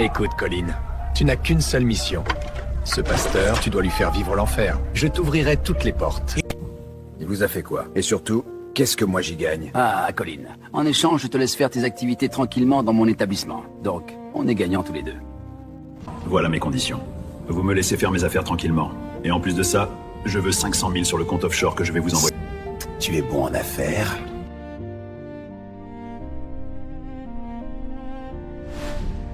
Écoute, Colin, tu n'as qu'une seule mission. Ce pasteur, tu dois lui faire vivre l'enfer. Je t'ouvrirai toutes les portes. Il vous a fait quoi? Et surtout, qu'est-ce que moi j'y gagne? Ah, Colin. En échange, je te laisse faire tes activités tranquillement dans mon établissement. Donc, on est gagnants tous les deux. Voilà mes conditions. Vous me laissez faire mes affaires tranquillement. Et en plus de ça, je veux 500 000 sur le compte offshore que je vais vous envoyer. Tu es bon en affaires.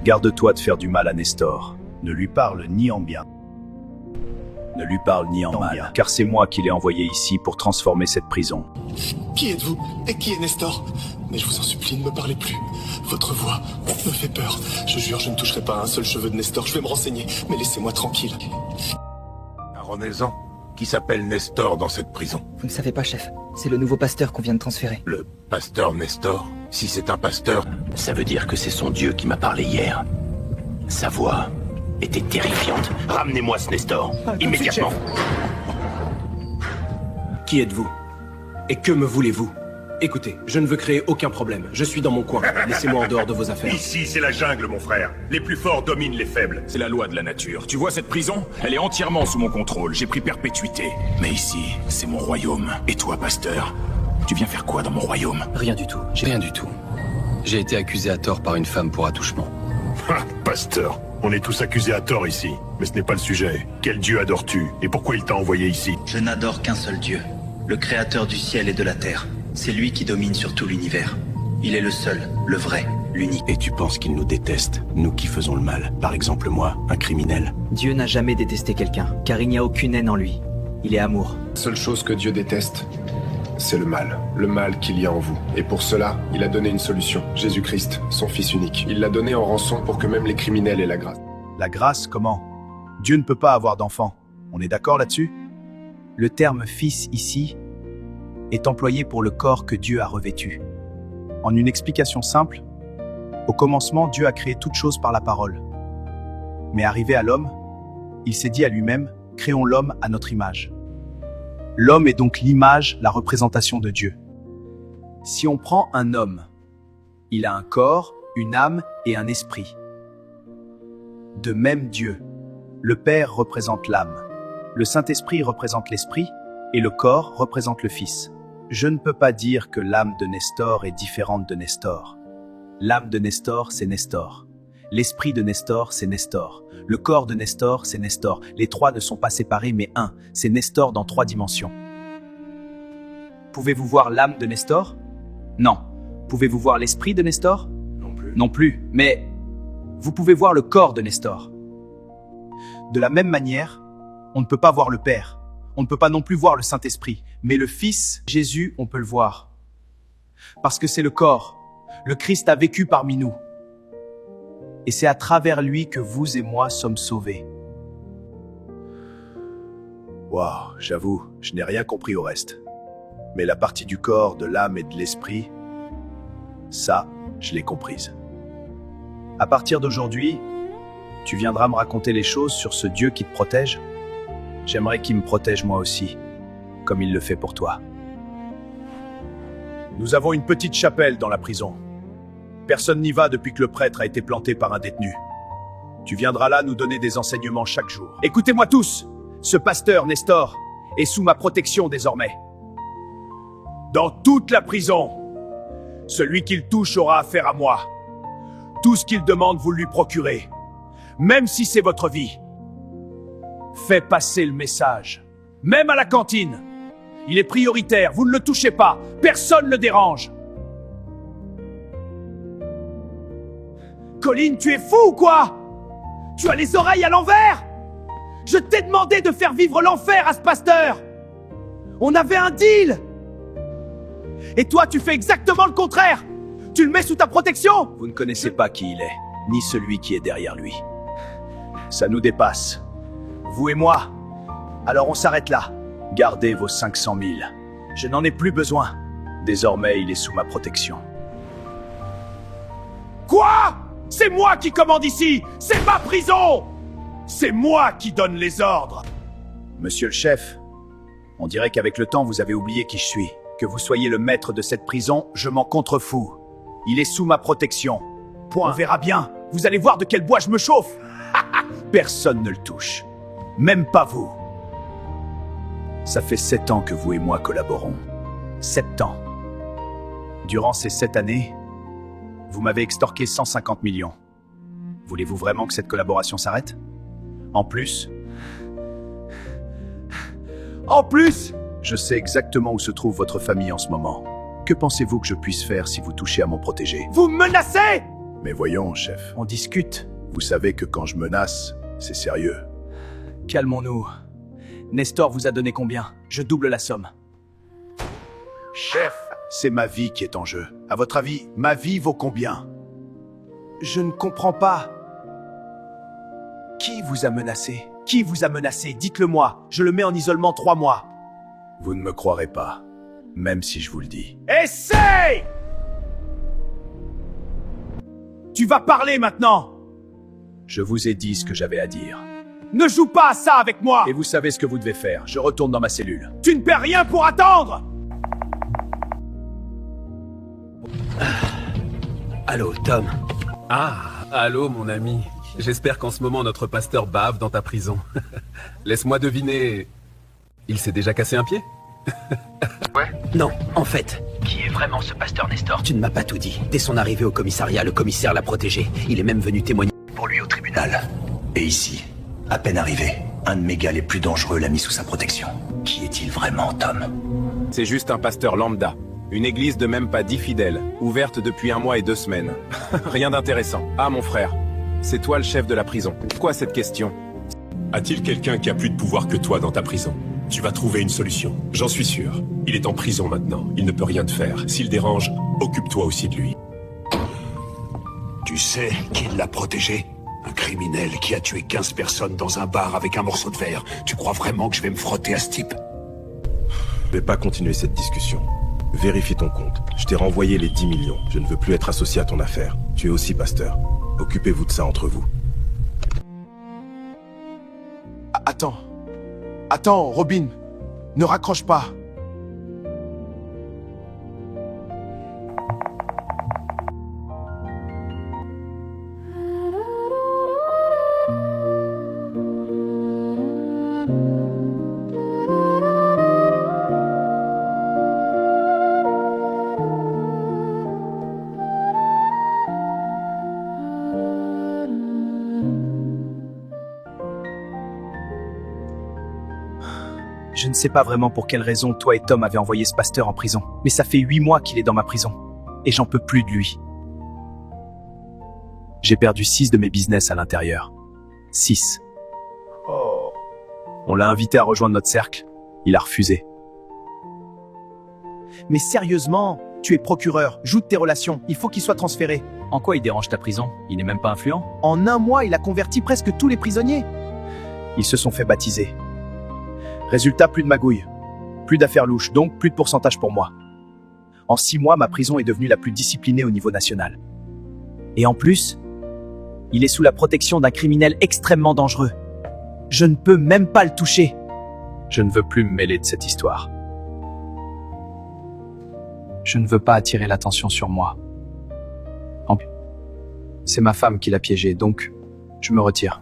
Garde-toi de faire du mal à Nestor. Ne lui parle ni en bien. Ne lui parle ni en mal, car c'est moi qui l'ai envoyé ici pour transformer cette prison. Qui êtes-vous? Et qui est Nestor? Mais je vous en supplie, ne me parlez plus. Votre voix me fait peur. Je jure, je ne toucherai pas à un seul cheveu de Nestor. Je vais me renseigner, mais laissez-moi tranquille. Un renaissant qui s'appelle Nestor dans cette prison. Vous ne savez pas, chef. C'est le nouveau pasteur qu'on vient de transférer. Le pasteur Nestor? Si c'est un pasteur... Ça veut dire que c'est son dieu qui m'a parlé hier. Sa voix était terrifiante. Ramenez-moi ce Nestor, immédiatement. Qui êtes-vous? Et que me voulez-vous? Écoutez, je ne veux créer aucun problème. Je suis dans mon coin. Laissez-moi en dehors de vos affaires. Ici, c'est la jungle, mon frère. Les plus forts dominent les faibles. C'est la loi de la nature. Tu vois cette prison? Elle est entièrement sous mon contrôle. J'ai pris perpétuité. Mais ici, c'est mon royaume. Et toi, pasteur, tu viens faire quoi dans mon royaume? Rien du tout. Rien du tout. J'ai été accusé à tort par une femme pour attouchement. Pasteur, on est tous accusés à tort ici. Mais ce n'est pas le sujet. Quel dieu adores-tu? Et pourquoi il t'a envoyé ici? Je n'adore qu'un seul dieu, le créateur du ciel et de la terre. C'est lui qui domine sur tout l'univers. Il est le seul, le vrai, l'unique. Et tu penses qu'il nous déteste, nous qui faisons le mal? Par exemple moi, un criminel. Dieu n'a jamais détesté quelqu'un, car il n'y a aucune haine en lui. Il est amour. La seule chose que Dieu déteste, c'est le mal qu'il y a en vous. Et pour cela, il a donné une solution. Jésus-Christ, son Fils unique. Il l'a donné en rançon pour que même les criminels aient la grâce. La grâce, comment? Dieu ne peut pas avoir d'enfant. On est d'accord là-dessus? Le terme « fils » ici est employé pour le corps que Dieu a revêtu. En une explication simple, au commencement, Dieu a créé toute chose par la parole. Mais arrivé à l'homme, il s'est dit à lui-même « Créons l'homme à notre image ». L'homme est donc l'image, la représentation de Dieu. Si on prend un homme, il a un corps, une âme et un esprit. De même Dieu, le Père représente l'âme, le Saint-Esprit représente l'esprit et le corps représente le Fils. Je ne peux pas dire que l'âme de Nestor est différente de Nestor. L'âme de Nestor, c'est Nestor. L'esprit de Nestor, c'est Nestor. Le corps de Nestor, c'est Nestor. Les trois ne sont pas séparés, mais un. C'est Nestor dans 3 dimensions. Pouvez-vous voir l'âme de Nestor? Non. Pouvez-vous voir l'esprit de Nestor? Non plus. Non plus. Mais vous pouvez voir le corps de Nestor. De la même manière, on ne peut pas voir le Père. On ne peut pas non plus voir le Saint-Esprit. Mais le Fils, Jésus, on peut le voir. Parce que c'est le corps. Le Christ a vécu parmi nous. Et c'est à travers lui que vous et moi sommes sauvés. Waouh, j'avoue, je n'ai rien compris au reste. Mais la partie du corps, de l'âme et de l'esprit, ça, je l'ai comprise. À partir d'aujourd'hui, tu viendras me raconter les choses sur ce Dieu qui te protège. J'aimerais qu'il me protège moi aussi, comme il le fait pour toi. Nous avons une petite chapelle dans la prison. Personne n'y va depuis que le prêtre a été planté par un détenu. Tu viendras là nous donner des enseignements chaque jour. Écoutez-moi tous, ce pasteur Nestor est sous ma protection désormais. Dans toute la prison, celui qu'il touche aura affaire à moi. Tout ce qu'il demande, vous lui procurez, même si c'est votre vie. Fais passer le message, même à la cantine. Il est prioritaire, vous ne le touchez pas, personne ne le dérange. Colin, tu es fou ou quoi? Tu as les oreilles à l'envers? Je t'ai demandé de faire vivre l'enfer à ce pasteur. On avait un deal. Et toi, tu fais exactement le contraire. Tu le mets sous ta protection. Vous ne connaissez pas qui il est, ni celui qui est derrière lui. Ça nous dépasse. Vous et moi. Alors on s'arrête là. Gardez vos 500 000. Je n'en ai plus besoin. Désormais, il est sous ma protection. Quoi? C'est moi qui commande ici! C'est ma prison! C'est moi qui donne les ordres! Monsieur le chef, on dirait qu'avec le temps, vous avez oublié qui je suis. Que vous soyez le maître de cette prison, je m'en contrefous. Il est sous ma protection. Point. On verra bien. Vous allez voir de quel bois je me chauffe. Personne ne le touche. Même pas vous. Ça fait 7 ans que vous et moi collaborons. 7 ans. Durant ces 7 années, vous m'avez extorqué 150 millions. Voulez-vous vraiment que cette collaboration s'arrête? En plus, je sais exactement où se trouve votre famille en ce moment. Que pensez-vous que je puisse faire si vous touchez à mon protégé? Vous me menacez! Mais voyons, chef. On discute. Vous savez que quand je menace, c'est sérieux. Calmons-nous. Nestor vous a donné combien? Je double la somme. Chef, c'est ma vie qui est en jeu. À votre avis, ma vie vaut combien? Je ne comprends pas. Qui vous a menacé? Qui vous a menacé? Dites-le-moi. Je le mets en isolement 3 mois. Vous ne me croirez pas, même si je vous le dis. Essaye! Tu vas parler maintenant! Je vous ai dit ce que j'avais à dire. Ne joue pas à ça avec moi! Et vous savez ce que vous devez faire. Je retourne dans ma cellule. Tu ne perds rien pour attendre! Allô, Tom. Ah, allô, mon ami. J'espère qu'en ce moment, notre pasteur bave dans ta prison. Laisse-moi deviner... Il s'est déjà cassé un pied? Ouais. Non, en fait, Qui est vraiment ce pasteur Nestor? tu ne m'as pas tout dit. Dès son arrivée au commissariat, le commissaire l'a protégé. Il est même venu témoigner Pour lui au tribunal. Et ici, à peine arrivé, un de mes gars les plus dangereux l'a mis sous sa protection. Qui est-il vraiment, Tom? C'est juste un pasteur lambda. Une église de même pas 10 fidèles, ouverte depuis 1 mois et 2 semaines. Rien d'intéressant. Ah, mon frère, c'est toi le chef de la prison. Pourquoi cette question? A-t-il quelqu'un qui a plus de pouvoir que toi dans ta prison? Tu vas trouver une solution, j'en suis sûr. Il est en prison maintenant, il ne peut rien te faire. S'il dérange, occupe-toi aussi de lui. Tu sais qui l'a protégé? Un criminel qui a tué 15 personnes dans un bar avec un morceau de verre. Tu crois vraiment que je vais me frotter à ce type? Je vais pas continuer cette discussion. Vérifie ton compte. Je t'ai renvoyé les 10 millions. Je ne veux plus être associé à ton affaire. Tu es aussi pasteur. Occupez-vous de ça entre vous. Attends, Robin. Ne raccroche pas. Je ne sais pas vraiment pour quelle raison toi et Tom avez envoyé ce pasteur en prison. Mais ça fait 8 mois qu'il est dans ma prison. Et j'en peux plus de lui. J'ai perdu 6 de mes business à l'intérieur. 6. On l'a invité à rejoindre notre cercle. Il a refusé. Mais sérieusement, tu es procureur, joue de tes relations, il faut qu'il soit transféré. En quoi il dérange ta prison? Il n'est même pas influent? En 1 mois, il a converti presque tous les prisonniers. Ils se sont fait baptiser. Résultat, plus de magouilles, plus d'affaires louches, donc plus de pourcentage pour moi. En 6 mois, ma prison est devenue la plus disciplinée au niveau national. Et en plus, il est sous la protection d'un criminel extrêmement dangereux. Je ne peux même pas le toucher. Je ne veux plus me mêler de cette histoire. Je ne veux pas attirer l'attention sur moi. C'est ma femme qui l'a piégé, donc je me retire.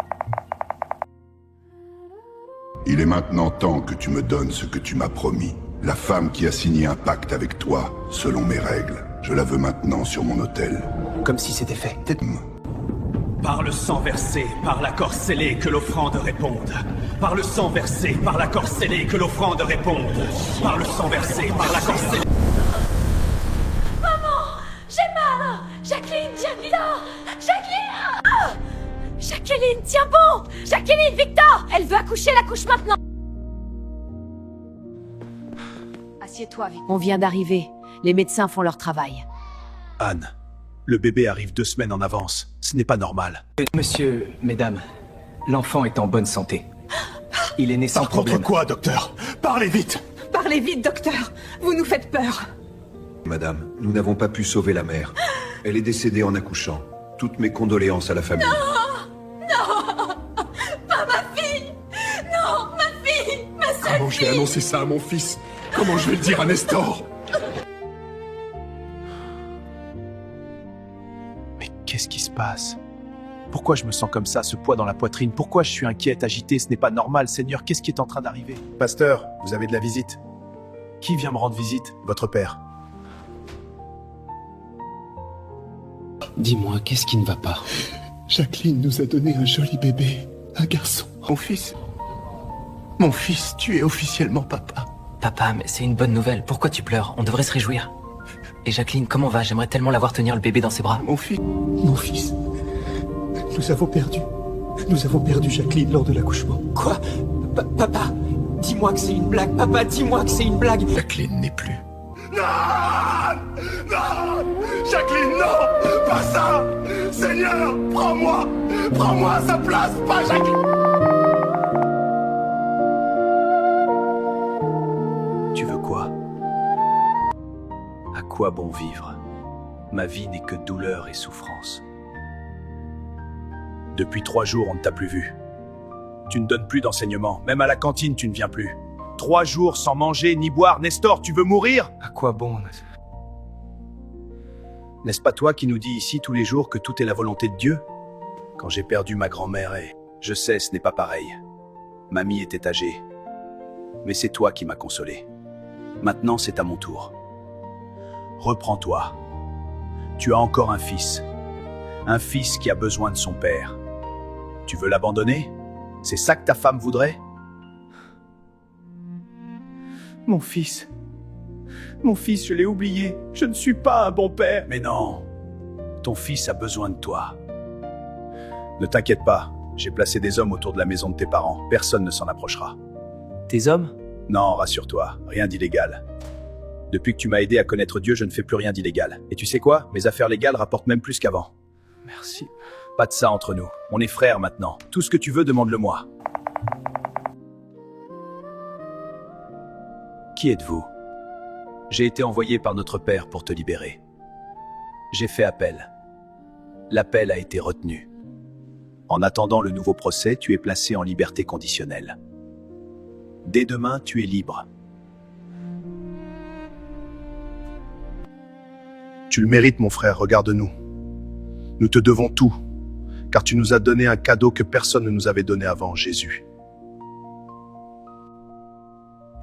Il est maintenant temps que tu me donnes ce que tu m'as promis. La femme qui a signé un pacte avec toi, selon mes règles. Je la veux maintenant sur mon autel. comme si c'était fait. Par le sang versé, par l'accord scellé, que l'offrande réponde. Par le sang versé, par l'accord scellé, que l'offrande réponde. Par le sang versé, par l'accord scellé... Maman, j'ai mal. Jacqueline, Victor, Jacqueline. Ah, Jacqueline, tiens bon. Jacqueline, Victor, elle veut accoucher, elle accouche maintenant. Assieds-toi, Victor. On vient d'arriver. Les médecins font leur travail. Anne, le bébé arrive 2 semaines en avance. Ce n'est pas normal. Monsieur, mesdames, l'enfant est en bonne santé. Il est né sans problème. Quoi, docteur? Parlez vite! Parlez vite, docteur. Vous nous faites peur. Madame, nous n'avons pas pu sauver la mère. Elle est décédée en accouchant. Toutes mes condoléances à la famille. Non, pas ma fille. Non, ma fille, ma seule fille. Comment je vais annoncer ça à mon fils? Comment je vais le dire à Nestor? Mais qu'est-ce qui se passe? Pourquoi je me sens comme ça, ce poids dans la poitrine? Pourquoi je suis inquiète, agitée? Ce n'est pas normal, Seigneur. Qu'est-ce qui est en train d'arriver? Pasteur, vous avez de la visite. Qui vient me rendre visite? Votre père. Dis-moi, qu'est-ce qui ne va pas? Jacqueline nous a donné un joli bébé, un garçon. Mon fils, tu es officiellement papa. Papa, mais c'est une bonne nouvelle. Pourquoi tu pleures? On devrait se réjouir. Et Jacqueline, comment va? J'aimerais tellement la voir tenir le bébé dans ses bras. Mon fils, nous avons perdu Jacqueline lors de l'accouchement. Quoi? Papa, dis-moi que c'est une blague. Papa, dis-moi que c'est une blague. Jacqueline n'est plus. Non! Non! Jacqueline, non! Pas ça! Seigneur, prends-moi! Prends-moi à sa place, pas Jacqueline! Tu veux quoi? À quoi bon vivre? Ma vie n'est que douleur et souffrance. Depuis 3 jours, on ne t'a plus vu. Tu ne donnes plus d'enseignement. Même à la cantine, tu ne viens plus. 3 jours sans manger ni boire. Nestor, tu veux mourir? À quoi bon? N'est-ce pas toi qui nous dis ici tous les jours que tout est la volonté de Dieu? Quand j'ai perdu ma grand-mère et... Je sais, ce n'est pas pareil. Mamie était âgée. Mais c'est toi qui m'as consolé. Maintenant, c'est à mon tour. Reprends-toi. Tu as encore un fils. Un fils qui a besoin de son père. Tu veux l'abandonner? C'est ça que ta femme voudrait? Mon fils, je l'ai oublié. Je ne suis pas un bon père. Mais non, ton fils a besoin de toi. Ne t'inquiète pas, j'ai placé des hommes autour de la maison de tes parents. Personne ne s'en approchera. Tes hommes? Non, rassure-toi, rien d'illégal. Depuis que tu m'as aidé à connaître Dieu, je ne fais plus rien d'illégal. Et tu sais quoi? Mes affaires légales rapportent même plus qu'avant. Merci. Pas de ça entre nous. On est frères maintenant. Tout ce que tu veux, demande-le-moi. Qui êtes-vous? J'ai été envoyé par notre Père pour te libérer. J'ai fait appel. L'appel a été retenu. En attendant le nouveau procès, tu es placé en liberté conditionnelle. Dès demain, tu es libre. Tu le mérites, mon frère, regarde-nous. Nous te devons tout, car tu nous as donné un cadeau que personne ne nous avait donné avant, Jésus.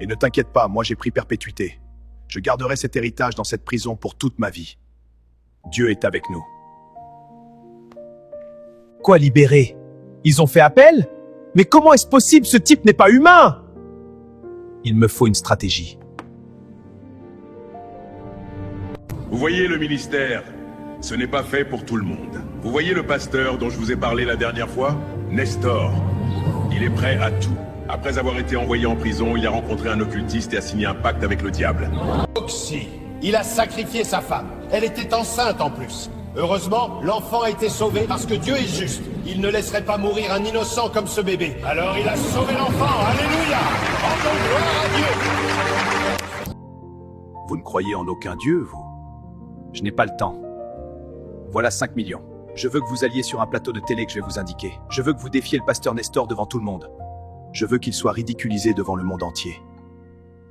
Et ne t'inquiète pas, moi j'ai pris perpétuité. Je garderai cet héritage dans cette prison pour toute ma vie. Dieu est avec nous. Quoi, libéré? Ils ont fait appel? Mais comment est-ce possible? Ce type n'est pas humain! Il me faut une stratégie. Vous voyez le ministère? Ce n'est pas fait pour tout le monde. Vous voyez le pasteur dont je vous ai parlé la dernière fois? Nestor. Il est prêt à tout. Après avoir été envoyé en prison, il a rencontré un occultiste et a signé un pacte avec le diable. Oxy, il a sacrifié sa femme. Elle était enceinte en plus. Heureusement, l'enfant a été sauvé parce que Dieu est juste. Il ne laisserait pas mourir un innocent comme ce bébé. Alors il a sauvé l'enfant. Alléluia! Rendons gloire à Dieu! Vous ne croyez en aucun Dieu, vous? Je n'ai pas le temps. Voilà 5 millions. Je veux que vous alliez sur un plateau de télé que je vais vous indiquer. Je veux que vous défiez le pasteur Nestor devant tout le monde. Je veux qu'il soit ridiculisé devant le monde entier.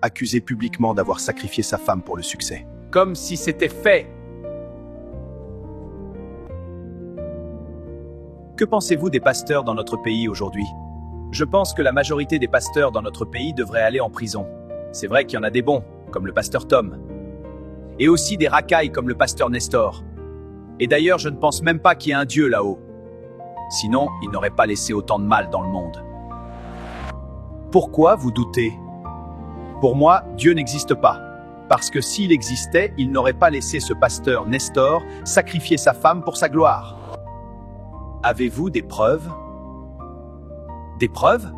Accusé publiquement d'avoir sacrifié sa femme pour le succès. Comme si c'était fait! Que pensez-vous des pasteurs dans notre pays aujourd'hui? Je pense que la majorité des pasteurs dans notre pays devraient aller en prison. C'est vrai qu'il y en a des bons, comme le pasteur Tom. Et aussi des racailles comme le pasteur Nestor. Et d'ailleurs, je ne pense même pas qu'il y ait un Dieu là-haut. Sinon, il n'aurait pas laissé autant de mal dans le monde. Pourquoi vous doutez? Pour moi, Dieu n'existe pas. Parce que s'il existait, il n'aurait pas laissé ce pasteur Nestor sacrifier sa femme pour sa gloire. Avez-vous des preuves? Des preuves?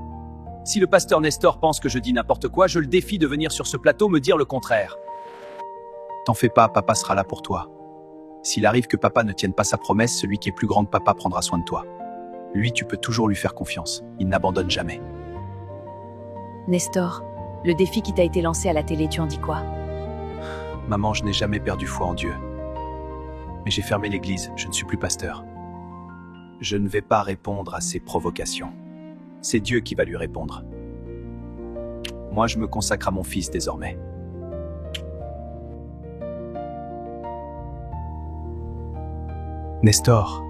Si le pasteur Nestor pense que je dis n'importe quoi, je le défie de venir sur ce plateau me dire le contraire. T'en fais pas, papa sera là pour toi. S'il arrive que papa ne tienne pas sa promesse, celui qui est plus grand que papa prendra soin de toi. Lui, tu peux toujours lui faire confiance. Il n'abandonne jamais. Nestor, le défi qui t'a été lancé à la télé, tu en dis quoi? Maman, je n'ai jamais perdu foi en Dieu. Mais j'ai fermé l'église, je ne suis plus pasteur. Je ne vais pas répondre à ses provocations. C'est Dieu qui va lui répondre. Moi, je me consacre à mon fils désormais. Nestor,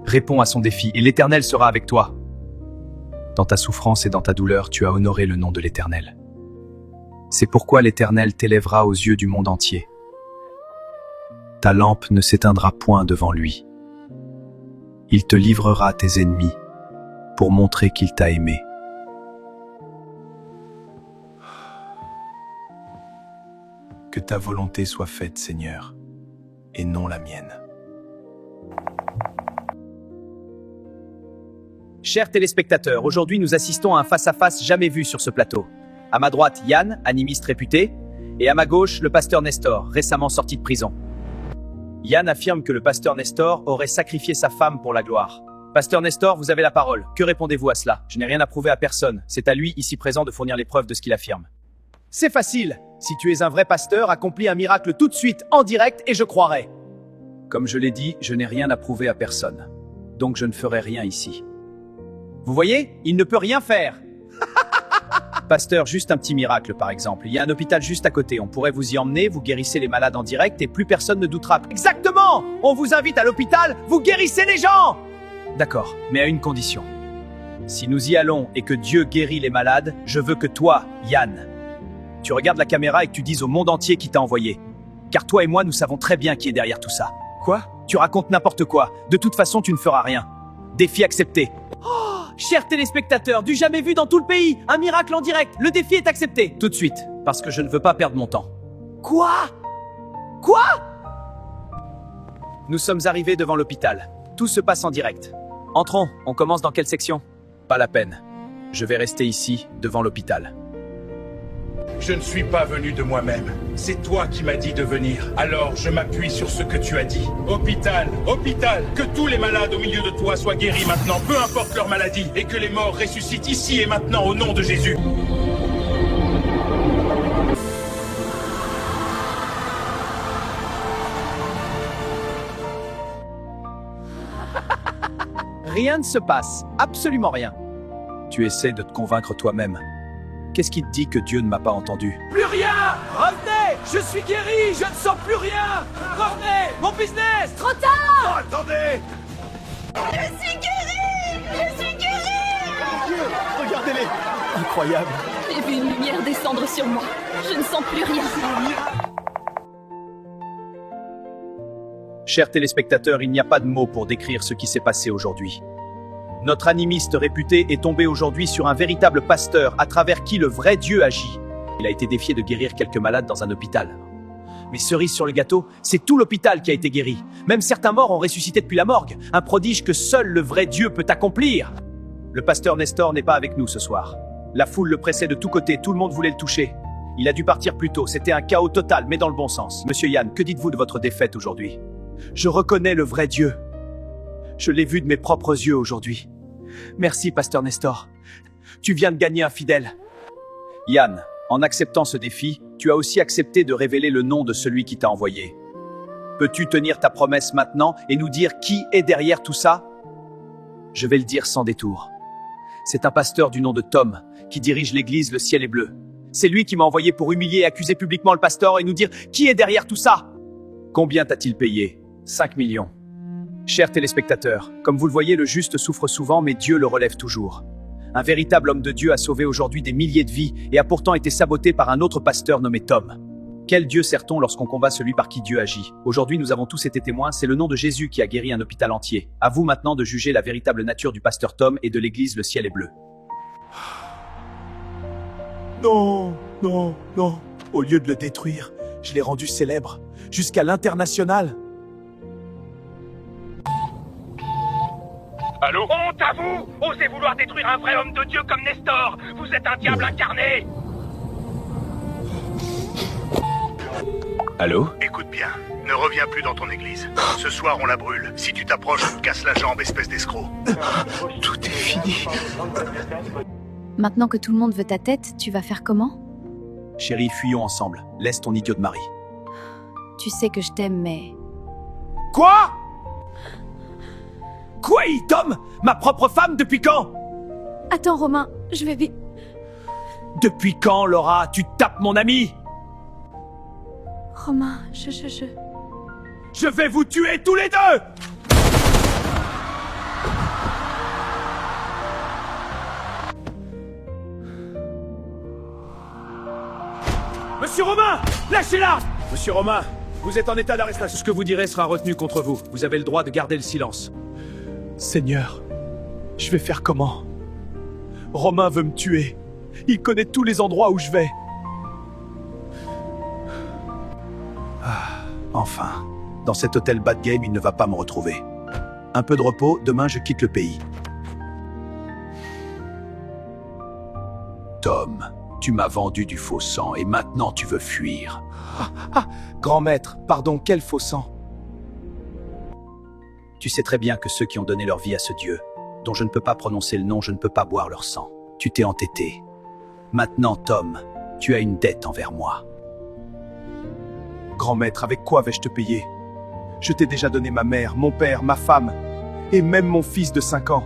Réponds à son défi et l'Éternel sera avec toi. Dans ta souffrance et dans ta douleur, tu as honoré le nom de l'Éternel. C'est pourquoi l'Éternel t'élèvera aux yeux du monde entier. Ta lampe ne s'éteindra point devant lui. Il te livrera à tes ennemis pour montrer qu'il t'a aimé. Que ta volonté soit faite, Seigneur, et non la mienne. Chers téléspectateurs, aujourd'hui nous assistons à un face-à-face jamais vu sur ce plateau. À ma droite, Yann, animiste réputé, et à ma gauche, le pasteur Nestor, récemment sorti de prison. Yann affirme que le pasteur Nestor aurait sacrifié sa femme pour la gloire. Pasteur Nestor, vous avez la parole. Que répondez-vous à cela? Je n'ai rien à prouver à personne. C'est à lui, ici présent, de fournir les preuves de ce qu'il affirme. C'est facile. Si tu es un vrai pasteur, accomplis un miracle tout de suite, en direct, et je croirai. Comme je l'ai dit, je n'ai rien à prouver à personne. Donc je ne ferai rien ici. Vous voyez? Il ne peut rien faire. Pasteur, juste un petit miracle par exemple. Il y a un hôpital juste à côté. On pourrait vous y emmener, vous guérissez les malades en direct et plus personne ne doutera. Exactement! On vous invite à l'hôpital, vous guérissez les gens! D'accord, mais à une condition. Si nous y allons et que Dieu guérit les malades, je veux que toi, Yann, tu regardes la caméra et que tu dises au monde entier qui t'a envoyé. Car toi et moi, nous savons très bien qui est derrière tout ça. Quoi? Tu racontes n'importe quoi. De toute façon, tu ne feras rien. Défi accepté. Oh, chers téléspectateurs, du jamais vu dans tout le pays, un miracle en direct, le défi est accepté. Tout de suite, parce que je ne veux pas perdre mon temps. Quoi? Quoi? Nous sommes arrivés devant l'hôpital. Tout se passe en direct. Entrons, on commence dans quelle section? Pas la peine. Je vais rester ici, devant l'hôpital. Je ne suis pas venu de moi-même. C'est toi qui m'as dit de venir. Alors je m'appuie sur ce que tu as dit. Hôpital, hôpital, que tous les malades au milieu de toi soient guéris maintenant, peu importe leur maladie, et que les morts ressuscitent ici et maintenant au nom de Jésus. Rien ne se passe, absolument rien. Tu essaies de te convaincre toi-même. Qu'est-ce qui te dit que Dieu ne m'a pas entendu? Plus rien! Revenez! Je suis guéri! Je ne sens plus rien! Revenez! Mon business! Trop tard! Oh, attendez! Je suis guérie! Je suis guérie! Regardez-les! Incroyable! J'ai vu une lumière descendre sur moi. Je ne sens plus rien. Chers téléspectateurs, il n'y a pas de mots pour décrire ce qui s'est passé aujourd'hui. Notre animiste réputé est tombé aujourd'hui sur un véritable pasteur à travers qui le vrai Dieu agit. Il a été défié de guérir quelques malades dans un hôpital. Mais cerise sur le gâteau, c'est tout l'hôpital qui a été guéri. Même certains morts ont ressuscité depuis la morgue. Un prodige que seul le vrai Dieu peut accomplir. Le pasteur Nestor n'est pas avec nous ce soir. La foule le pressait de tous côtés, tout le monde voulait le toucher. Il a dû partir plus tôt, c'était un chaos total, mais dans le bon sens. Monsieur Yann, que dites-vous de votre défaite aujourd'hui? Je reconnais le vrai Dieu. Je l'ai vu de mes propres yeux aujourd'hui. Merci, pasteur Nestor. Tu viens de gagner un fidèle. Yann, en acceptant ce défi, tu as aussi accepté de révéler le nom de celui qui t'a envoyé. Peux-tu tenir ta promesse maintenant et nous dire qui est derrière tout ça? Je vais le dire sans détour. C'est un pasteur du nom de Tom qui dirige l'église Le Ciel est Bleu. C'est lui qui m'a envoyé pour humilier et accuser publiquement le pasteur et nous dire qui est derrière tout ça. Combien t'a-t-il payé? 5 millions. Chers téléspectateurs, comme vous le voyez, le juste souffre souvent, mais Dieu le relève toujours. Un véritable homme de Dieu a sauvé aujourd'hui des milliers de vies et a pourtant été saboté par un autre pasteur nommé Tom. Quel Dieu sert-on lorsqu'on combat celui par qui Dieu agit? Aujourd'hui, nous avons tous été témoins, c'est le nom de Jésus qui a guéri un hôpital entier. À vous maintenant de juger la véritable nature du pasteur Tom et de l'église Le Ciel est Bleu. Non, non, non. Au lieu de le détruire, je l'ai rendu célèbre, jusqu'à l'international. Allô? Honte à vous! Osez vouloir détruire un vrai homme de Dieu comme Nestor! Vous êtes un diable incarné! Allô? Écoute bien, ne reviens plus dans ton église. Ce soir, on la brûle. Si tu t'approches, on te casse la jambe, espèce d'escroc. Tout est fini. Maintenant que tout le monde veut ta tête, tu vas faire comment? Chérie, fuyons ensemble. Laisse ton idiot de mari. Tu sais que je t'aime, mais... Quoi? Quoi, Tom? Ma propre femme, depuis quand? Attends, Romain, je vais vite. Depuis quand, Laura, tu tapes mon ami? Romain, Je vais vous tuer tous les deux! Monsieur Romain, lâchez-la! Monsieur Romain, vous êtes en état d'arrestation. Ce que vous direz sera retenu contre vous. Vous avez le droit de garder le silence. Seigneur, je vais faire comment? Romain veut me tuer. Il connaît tous les endroits où je vais. Ah, enfin. Dans cet hôtel bad game, il ne va pas me retrouver. Un peu de repos, demain je quitte le pays. Tom, tu m'as vendu du faux sang et maintenant tu veux fuir. Grand maître, pardon, quel faux sang? Tu sais très bien que ceux qui ont donné leur vie à ce Dieu, dont je ne peux pas prononcer le nom, je ne peux pas boire leur sang. Tu t'es entêté. Maintenant, Tom, tu as une dette envers moi. Grand maître, avec quoi vais-je te payer? Je t'ai déjà donné ma mère, mon père, ma femme, et même mon fils de 5 ans.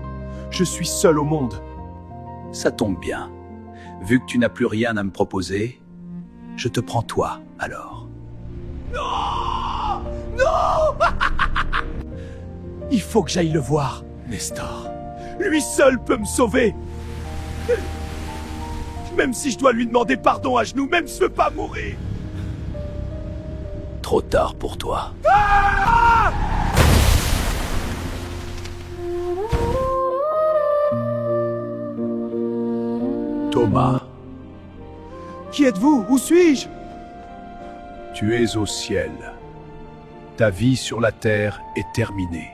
Je suis seul au monde. Ça tombe bien. Vu que tu n'as plus rien à me proposer, je te prends toi, alors. Non! Non! Il faut que j'aille le voir, Nestor. Lui seul peut me sauver. Même si je dois lui demander pardon à genoux, même si je veux pas mourir. Trop tard pour toi. Ah! Thomas. Qui êtes-vous? Où suis-je? Tu es au ciel. Ta vie sur la terre est terminée.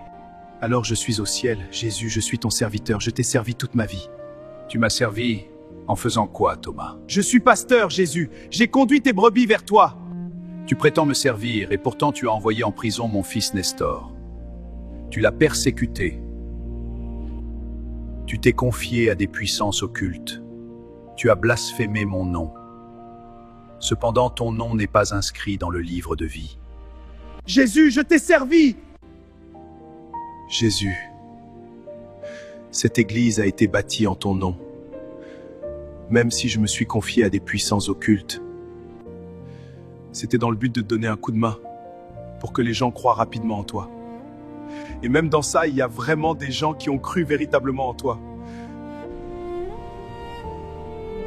Alors je suis au ciel. Jésus, je suis ton serviteur. Je t'ai servi toute ma vie. Tu m'as servi en faisant quoi, Thomas? Je suis pasteur, Jésus. J'ai conduit tes brebis vers toi. Tu prétends me servir et pourtant tu as envoyé en prison mon fils Nestor. Tu l'as persécuté. Tu t'es confié à des puissances occultes. Tu as blasphémé mon nom. Cependant, ton nom n'est pas inscrit dans le livre de vie. Jésus, je t'ai servi! Jésus, cette église a été bâtie en ton nom. Même si je me suis confié à des puissances occultes, c'était dans le but de te donner un coup de main, pour que les gens croient rapidement en toi. Et même dans ça, il y a vraiment des gens qui ont cru véritablement en toi.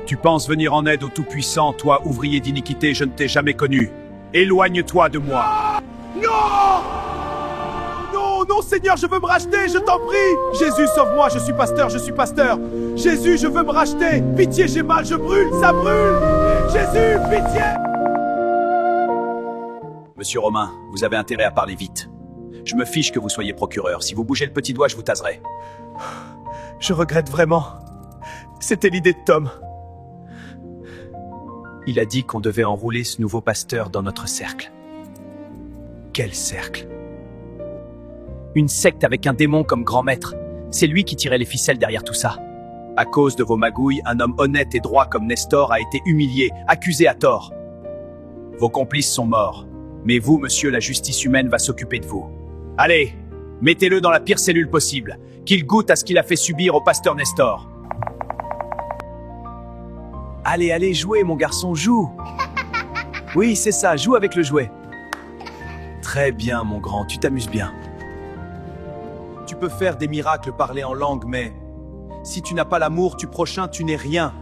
Tu penses venir en aide au Tout-Puissant, toi, ouvrier d'iniquité, je ne t'ai jamais connu. Éloigne-toi de moi. Non! Non, non, Seigneur, je veux me racheter, je t'en prie. Jésus, sauve-moi, je suis pasteur, je suis pasteur. Jésus, je veux me racheter. Pitié, j'ai mal, je brûle, ça brûle. Jésus, pitié! Monsieur Romain, vous avez intérêt à parler vite. Je me fiche que vous soyez procureur. Si vous bougez le petit doigt, je vous taserai. Je regrette vraiment. C'était l'idée de Tom. Il a dit qu'on devait enrouler ce nouveau pasteur dans notre cercle. Quel cercle? Une secte avec un démon comme grand maître. C'est lui qui tirait les ficelles derrière tout ça. À cause de vos magouilles, un homme honnête et droit comme Nestor a été humilié, accusé à tort. Vos complices sont morts. Mais vous, monsieur, la justice humaine va s'occuper de vous. Allez, mettez-le dans la pire cellule possible, qu'il goûte à ce qu'il a fait subir au pasteur Nestor. Allez, allez, jouez, mon garçon, joue. Oui, c'est ça, joue avec le jouet. Très bien, mon grand, tu t'amuses bien. Tu peux faire des miracles, parler en langue, mais si tu n'as pas l'amour du prochain, tu n'es rien.